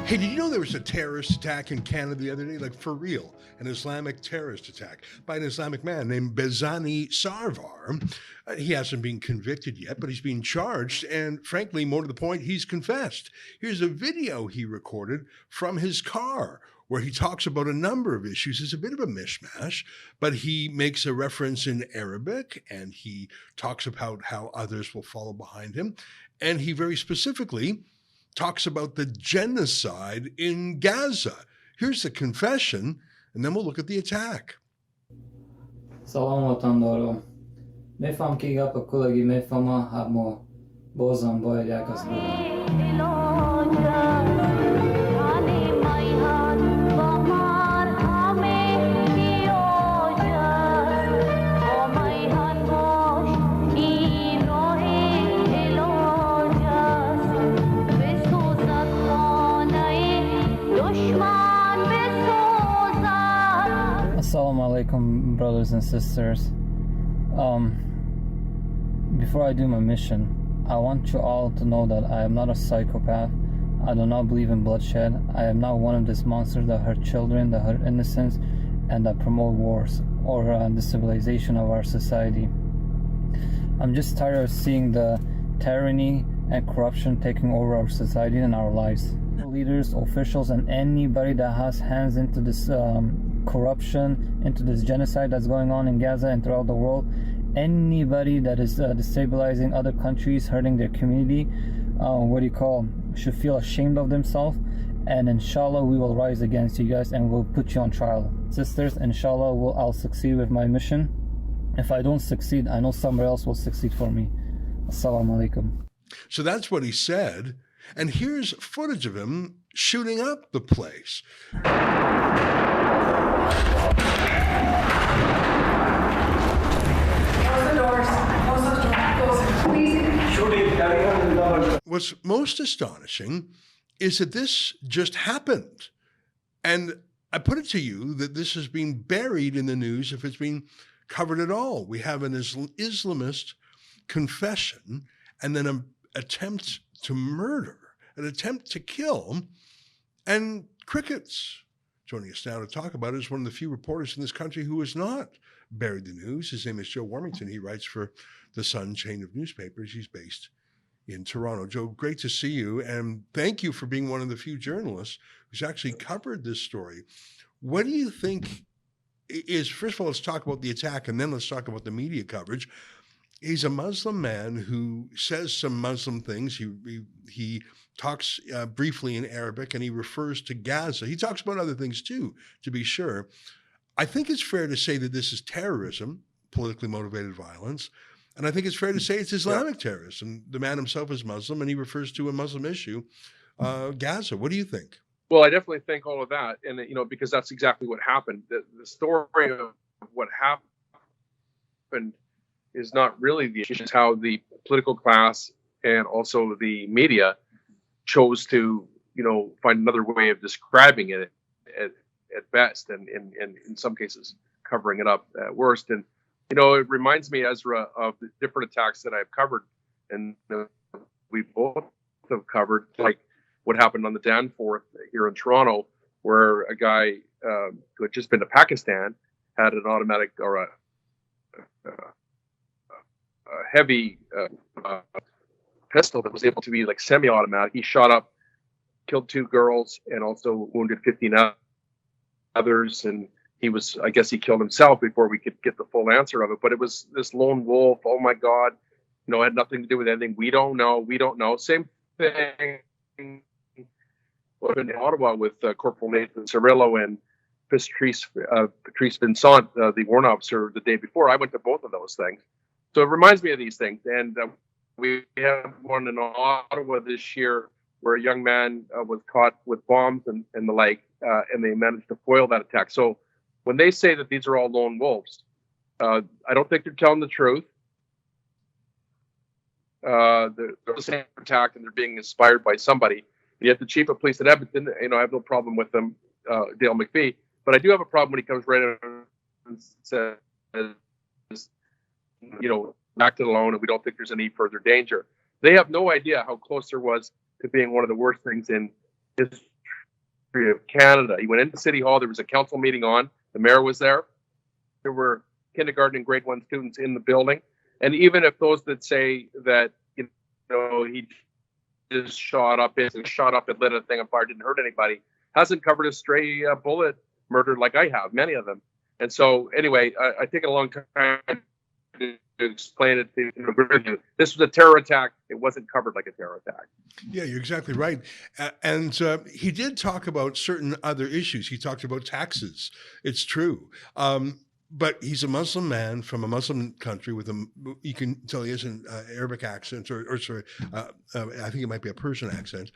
Hey, did you know there was a terrorist attack in Canada the other day? Like, for real. An Islamic terrorist attack by an Islamic man named Bezani Sarvar. He hasn't been convicted yet, but he's being charged. And frankly, more to the point, he's confessed. Here's a video he recorded from his car where he talks about a number of issues. It's a bit of a mishmash, but he makes a reference in Arabic and he talks about how others will follow behind him. And he very specifically talks about the genocide in Gaza. Here's the confession, and then we'll look at the attack. Salam vatandaşlarım. Mefam ki yapı kulagi mefama hamo bozan boyacak asbı. Assalamu alaikum, brothers and sisters. Before I do my mission, I want you all to know that I am not a psychopath. I do not believe in bloodshed. I am not one of these monsters that hurt children, that hurt innocents, and that promote wars or the civilization of our society. I'm just tired of seeing the tyranny and corruption taking over our society and our lives. Leaders, officials, and anybody that has hands into this corruption, into this genocide that's going on in Gaza and throughout the world, anybody that is destabilizing other countries, hurting their community, should feel ashamed of themselves. And inshallah, we will rise against you guys and we'll put you on trial. Sisters, inshallah, I'll succeed with my mission. If I don't succeed, I know somebody else will succeed for me. Assalamu alaikum. So that's what he said. And here's footage of him shooting up the place. What's most astonishing is that this just happened. And I put it to you that this has been buried in the news if it's been covered at all. We have an Islamist confession and then an attempt to murder, an attempt to kill, and crickets. Joining us now to talk about it is one of the few reporters in this country who has not buried the news. His name is Joe Warmington. He writes for the Sun chain of newspapers. He's based in Toronto. Joe, great to see you, and thank you for being one of the few journalists who's actually covered this story. What do you think is, first of all, let's talk about the attack, and then let's talk about the media coverage. He's a Muslim man who says some Muslim things. He talks briefly in Arabic, and he refers to Gaza. He talks about other things too, to be sure. I think it's fair to say that this is terrorism, politically motivated violence. And I think it's fair to say it's Islamic terrorism. The man himself is Muslim, and he refers to a Muslim issue, Gaza. What do you think? Well, I definitely think all of that. And, because that's exactly what happened. The story of what happened is not really the issue. It's how the political class and also the media chose to, find another way of describing it at best, and in some cases covering it up at worst. And it reminds me, Ezra, of the different attacks that I've covered, and we both have covered, like what happened on the Danforth here in Toronto, where a guy who had just been to Pakistan had an automatic or a heavy pistol that was able to be like semi-automatic. He shot up, killed 2 girls, and also wounded 15 others. And I guess he killed himself before we could get the full answer of it. But it was this lone wolf. Oh my God, had nothing to do with anything. We don't know. Same thing in Ottawa with Corporal Nathan Cirillo and Patrice Vincent, the warrant officer, the day before. I went to both of those things. So it reminds me of these things. And we have one in Ottawa this year where a young man was caught with bombs and the like, and they managed to foil that attack. So when they say that these are all lone wolves, I don't think they're telling the truth. They're the same attack, and they're being inspired by somebody. Yet the chief of police at Edmonton, I have no problem with them, Dale McPhee, but I do have a problem when he comes right out and says, acted alone, and we don't think there's any further danger. They have no idea how close there was to being one of the worst things in history of Canada. He went into City Hall. There was a council meeting on. The mayor was there. There were kindergarten and grade 1 students in the building. And even if those that say that, he just shot up and lit a thing on fire, didn't hurt anybody, hasn't covered a stray bullet murder like I have, many of them. And so, anyway, I take a long time to explain it to you. This was a terror attack. It wasn't covered like a terror attack. Yeah, you're exactly right. And he did talk about certain other issues. He talked about taxes. It's true. But he's a Muslim man from a Muslim country with you can tell he has an Arabic accent, or sorry, I think it might be a Persian accent.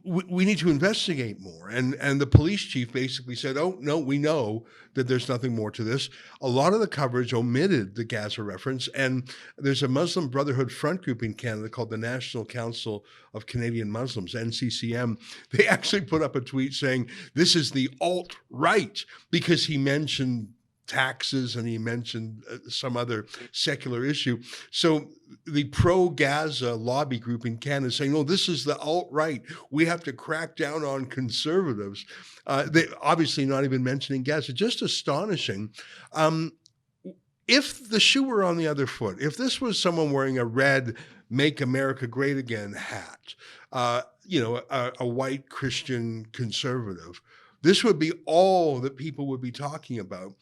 We need to investigate more. And the police chief basically said, oh, no, we know that there's nothing more to this. A lot of the coverage omitted the Gaza reference. And there's a Muslim Brotherhood front group in Canada called the National Council of Canadian Muslims, NCCM. They actually put up a tweet saying, this is the alt-right, because he mentioned taxes and he mentioned some other secular issue. So the pro-Gaza lobby group in Canada is saying, no, this is the alt-right. We have to crack down on conservatives. They obviously not even mentioning Gaza. Just astonishing. If the shoe were on the other foot, if this was someone wearing a red Make America Great Again hat, a white Christian conservative, this would be all that people would be talking about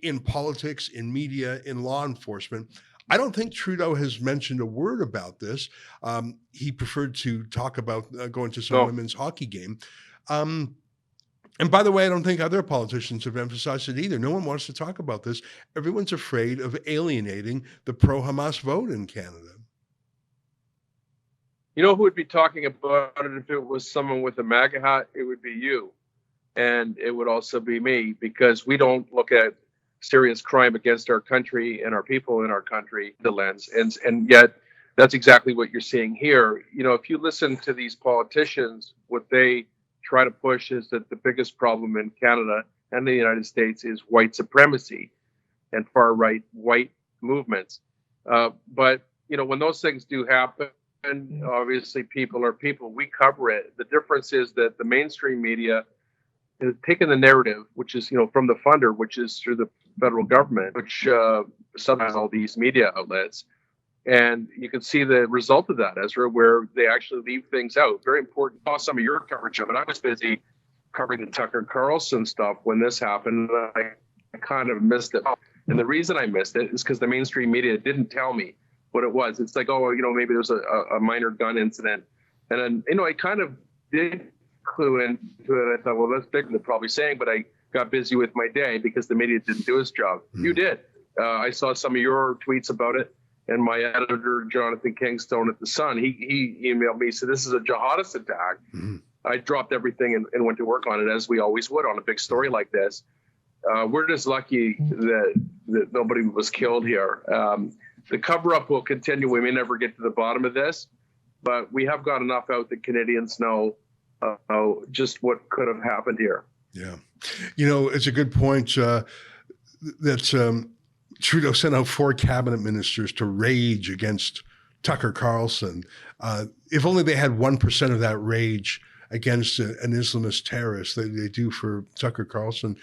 in politics, in media, in law enforcement. I don't think Trudeau has mentioned a word about this. He preferred to talk about going to some women's hockey game. And by the way, I don't think other politicians have emphasized it either. No one wants to talk about this. Everyone's afraid of alienating the pro-Hamas vote in Canada. You know who would be talking about it if it was someone with a MAGA hat? It would be you. And it would also be me, because we don't look at serious crime against our country and our people in our country, the lens. And yet that's exactly what you're seeing here. If you listen to these politicians, what they try to push is that the biggest problem in Canada and the United States is white supremacy and far right white movements. But when those things do happen, obviously people are people. We cover it. The difference is that the mainstream media has taken the narrative, which is, from the funder, which is through the federal government, which subsidize all these media outlets. And you can see the result of that, Ezra, where they actually leave things out. Very important. I saw some of your coverage of it. I was busy covering the Tucker Carlson stuff when this happened. And I kind of missed it. And the reason I missed it is because the mainstream media didn't tell me what it was. It's like, maybe there was a minor gun incident. And then, I kind of did clue into it. I thought, well, that's bigger than they're probably saying, but I got busy with my day because the media didn't do its job. You did. I saw some of your tweets about it, and my editor, Jonathan Kingstone at The Sun, he emailed me, said, this is a jihadist attack. I dropped everything and went to work on it, as we always would on a big story like this. We're just lucky that nobody was killed here. The cover-up will continue. We may never get to the bottom of this, but we have got enough out that Canadians know just what could have happened here. Yeah. It's a good point that Trudeau sent out 4 cabinet ministers to rage against Tucker Carlson. If only they had 1% of that rage against an Islamist terrorist that they do for Tucker Carlson.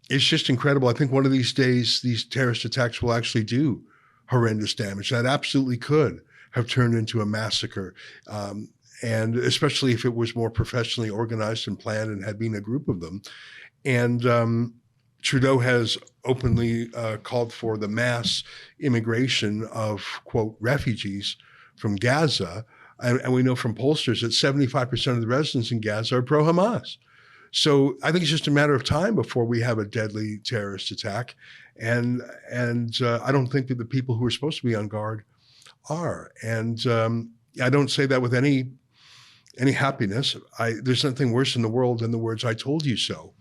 It's just incredible. I think one of these days, these terrorist attacks will actually do horrendous damage. That absolutely could have turned into a massacre. And especially if it was more professionally organized and planned and had been a group of them. And Trudeau has openly called for the mass immigration of, quote, refugees from Gaza. And we know from pollsters that 75% of the residents in Gaza are pro-Hamas. So I think it's just a matter of time before we have a deadly terrorist attack. And I don't think that the people who are supposed to be on guard are. And I don't say that with any happiness. There's nothing worse in the world than the words "I told you so,"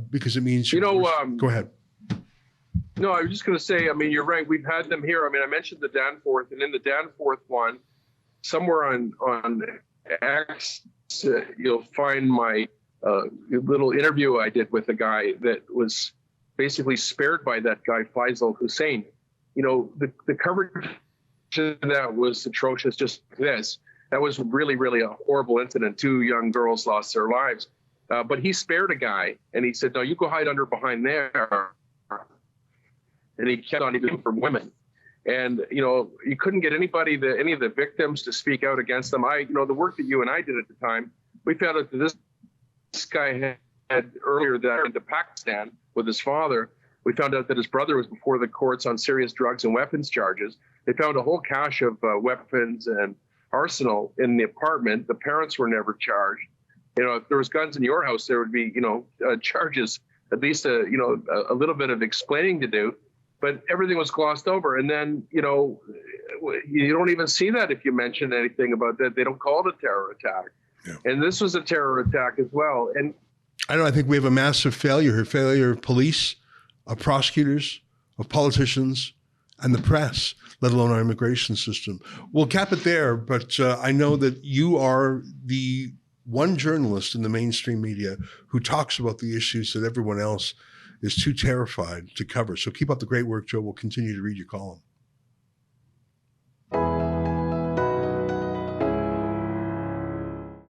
because it means go ahead. No, I was just going to say. I mean, you're right. We've had them here. I mean, I mentioned the Danforth, and in the Danforth one, somewhere on X, you'll find my little interview I did with a guy that was basically spared by that guy Faisal Hussein. The coverage of that was atrocious. Just this. That was really, really a horrible incident. 2 young girls lost their lives. But he spared a guy, and he said, no, you go hide behind there. And he kept on even from women. And, you know, you couldn't get any of the victims to speak out against them. The work that you and I did at the time, we found out that this guy had earlier that into Pakistan with his father. We found out that his brother was before the courts on serious drugs and weapons charges. They found a whole cache of weapons and arsenal in the apartment. The parents were never charged. You know, if there was guns in your house, there would be, charges, at least a little bit of explaining to do. But everything was glossed over. And then, you don't even see that if you mention anything about that. They don't call it a terror attack. Yeah. And this was a terror attack as well. And I think we have a massive failure of police, of prosecutors, of politicians, and the press, let alone our immigration system. We'll cap it there, but I know that you are the one journalist in the mainstream media who talks about the issues that everyone else is too terrified to cover. So keep up the great work, Joe. We'll continue to read your column.